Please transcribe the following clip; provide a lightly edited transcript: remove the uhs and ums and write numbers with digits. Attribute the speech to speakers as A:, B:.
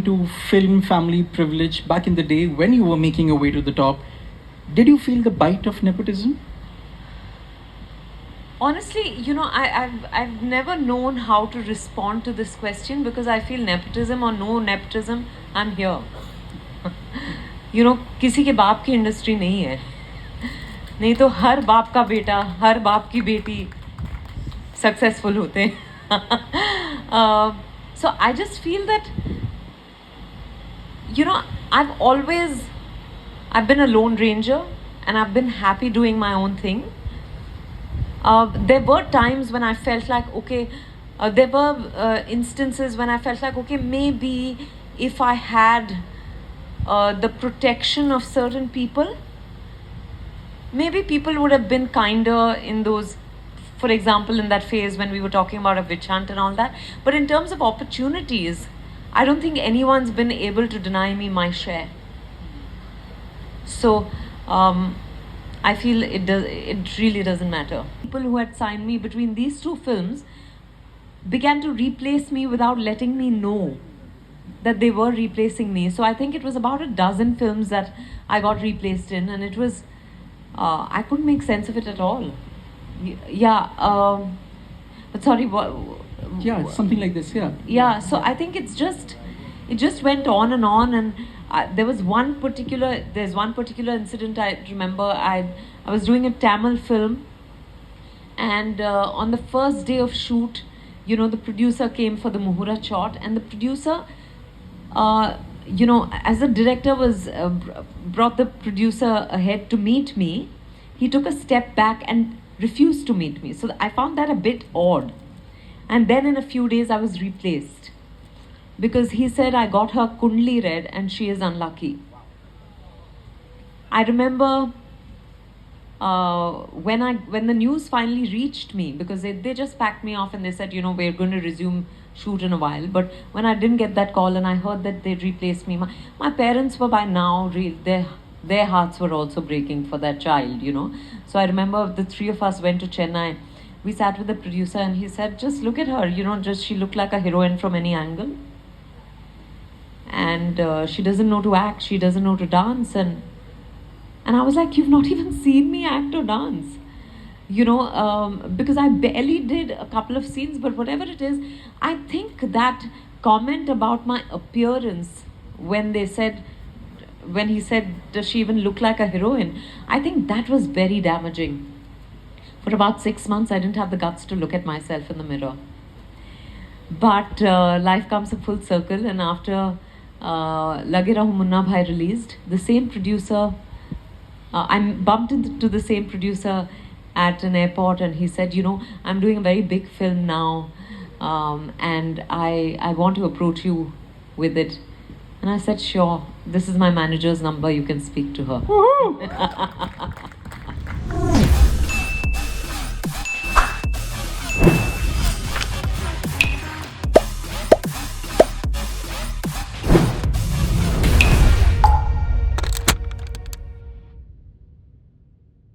A: into film family privilege back in the day when you were making your way to the top, did you feel the bite of nepotism?
B: Honestly, I've never known how to respond to this question because I feel nepotism or no nepotism, I'm here. किसी के बाप की industry नहीं है. नहीं तो हर बाप का बेटा, हर बाप की बेटी सक्सेसफुल होते हैं. So I just feel that, I've been a lone ranger and I've been happy doing my own thing. There were times when I felt like, okay, there were instances when I felt like, okay, maybe if I had the protection of certain people, maybe people would have been kinder in those, for example, in that phase when we were talking about a witch hunt and all that. But in terms of opportunities, I don't think anyone's been able to deny me my share. So, I feel it really doesn't matter. People who had signed me between these two films began to replace me without letting me know that they were replacing me. So I think it was about a dozen films that I got replaced in, and it was, I couldn't make sense of it at all. But sorry, what?
A: Yeah, it's something like this, yeah.
B: Yeah, so I think it just went on, and there's one particular incident I remember. I was doing a Tamil film, and on the first day of shoot, the producer came for the Muhurat shot, and the producer, as the director was brought the producer ahead to meet me, he took a step back and refused to meet me. So I found that a bit odd. And then in a few days I was replaced because he said I got her kundli read and she is unlucky. I remember when the news finally reached me, because they just packed me off and they said, we're going to resume shoot in a while. But when I didn't get that call and I heard that they'd replaced me, my parents were by now their hearts were also breaking for that child, So I remember the three of us went to Chennai. We sat with the producer and he said, just look at her, she looked like a heroine from any angle. And she doesn't know to act, she doesn't know to dance. And I was like, you've not even seen me act or dance. Because I barely did a couple of scenes, but whatever it is, I think that comment about my appearance when he said, does she even look like a heroine? I think that was very damaging. For about 6 months, I didn't have the guts to look at myself in the mirror. But life comes a full circle, and after Lage Raho Munna Bhai released, the same producer, I bumped into the same producer at an airport, and he said, I'm doing a very big film now, and I want to approach you with it. And I said, sure, this is my manager's number, you can speak to her.